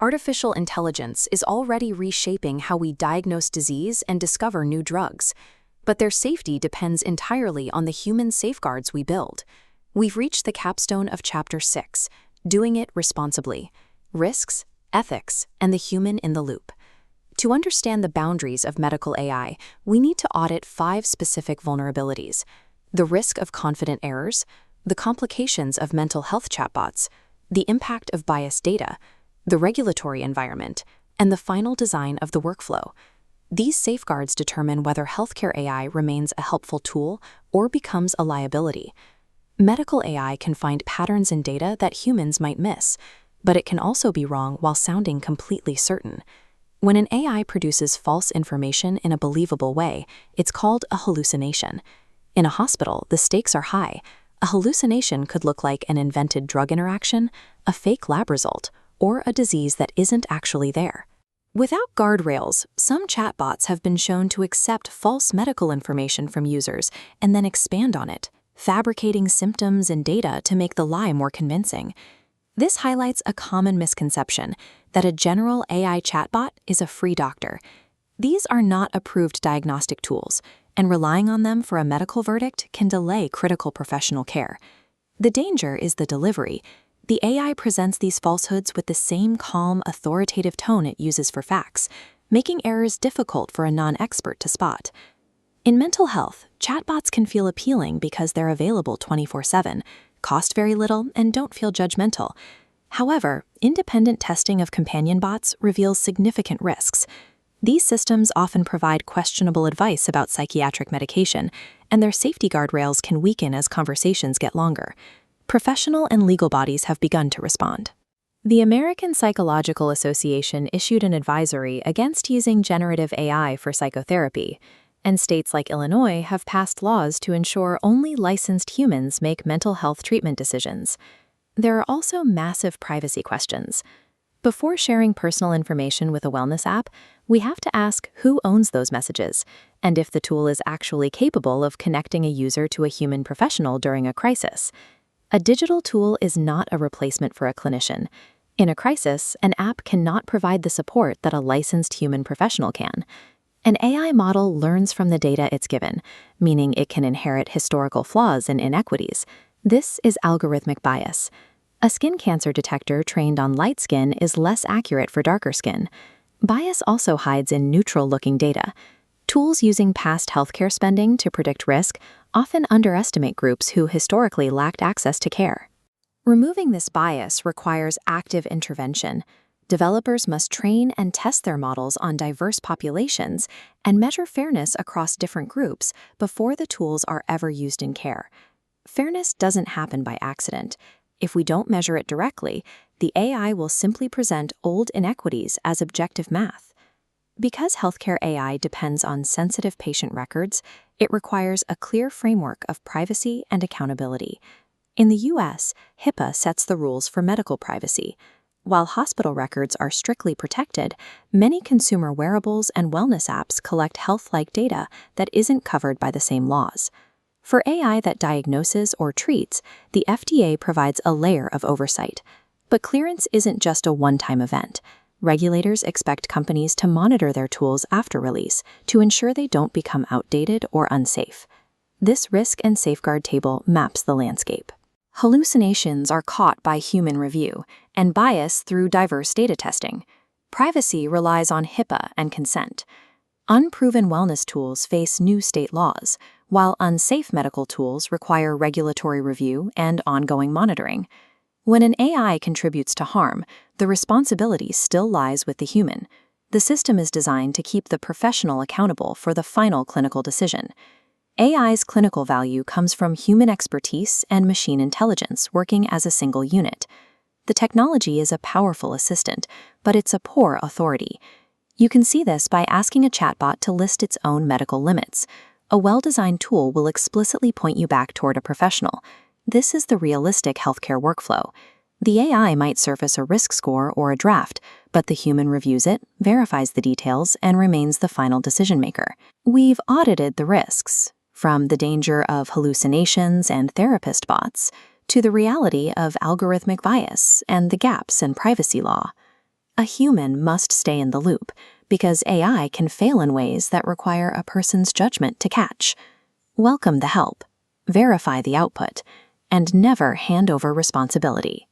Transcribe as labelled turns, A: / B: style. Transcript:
A: Artificial intelligence is already reshaping how we diagnose disease and discover new drugs, but their safety depends entirely on the human safeguards we build. We've reached the capstone of Chapter 6, Doing It Responsibly: Risks, Ethics, and the Human in the Loop. To understand the boundaries of medical AI, we need to audit 5 specific vulnerabilities: the risk of confident errors, the complications of mental health chatbots, the impact of biased data, the regulatory environment, and the final design of the workflow. These safeguards determine whether healthcare AI remains a helpful tool or becomes a liability. Medical AI can find patterns in data that humans might miss, but it can also be wrong while sounding completely certain. When an AI produces false information in a believable way, it's called a hallucination. In a hospital, the stakes are high. A hallucination could look like an invented drug interaction, a fake lab result, or a disease that isn't actually there. Without guardrails, some chatbots have been shown to accept false medical information from users and then expand on it, fabricating symptoms and data to make the lie more convincing. This highlights a common misconception that a general AI chatbot is a free doctor. These are not approved diagnostic tools, and relying on them for a medical verdict can delay critical professional care. The danger is the delivery. The AI presents these falsehoods with the same calm, authoritative tone it uses for facts, making errors difficult for a non-expert to spot. In mental health, chatbots can feel appealing because they're available 24/7, cost very little, and don't feel judgmental. However, independent testing of companion bots reveals significant risks. These systems often provide questionable advice about psychiatric medication, and their safety guardrails can weaken as conversations get longer. Professional and legal bodies have begun to respond. The American Psychological Association issued an advisory against using generative AI for psychotherapy, and states like Illinois have passed laws to ensure only licensed humans make mental health treatment decisions. There are also massive privacy questions. Before sharing personal information with a wellness app, we have to ask who owns those messages, and if the tool is actually capable of connecting a user to a human professional during a crisis. A digital tool is not a replacement for a clinician. In a crisis, an app cannot provide the support that a licensed human professional can. An AI model learns from the data it's given, meaning it can inherit historical flaws and inequities. This is algorithmic bias. A skin cancer detector trained on light skin is less accurate for darker skin. Bias also hides in neutral-looking data. Tools using past healthcare spending to predict risk often underestimate groups who historically lacked access to care. Removing this bias requires active intervention. Developers must train and test their models on diverse populations and measure fairness across different groups before the tools are ever used in care. Fairness doesn't happen by accident. If we don't measure it directly, the AI will simply present old inequities as objective math. Because healthcare AI depends on sensitive patient records, it requires a clear framework of privacy and accountability. In the US, HIPAA sets the rules for medical privacy. While hospital records are strictly protected, many consumer wearables and wellness apps collect health-like data that isn't covered by the same laws. For AI that diagnoses or treats, the FDA provides a layer of oversight. But clearance isn't just a one-time event. Regulators expect companies to monitor their tools after release to ensure they don't become outdated or unsafe. This risk and safeguard table maps the landscape. Hallucinations are caught by human review and bias through diverse data testing. Privacy relies on HIPAA and consent. Unproven wellness tools face new state laws, while unsafe medical tools require regulatory review and ongoing monitoring. When an AI contributes to harm, the responsibility still lies with the human. The system is designed to keep the professional accountable for the final clinical decision. AI's clinical value comes from human expertise and machine intelligence working as a single unit. The technology is a powerful assistant, but it's a poor authority. You can see this by asking a chatbot to list its own medical limits. A well-designed tool will explicitly point you back toward a professional. This is the realistic healthcare workflow. The AI might surface a risk score or a draft, but the human reviews it, verifies the details, and remains the final decision maker. We've audited the risks, from the danger of hallucinations and therapist bots to the reality of algorithmic bias and the gaps in privacy law. A human must stay in the loop, because AI can fail in ways that require a person's judgment to catch. Welcome the help, verify the output, and never hand over responsibility.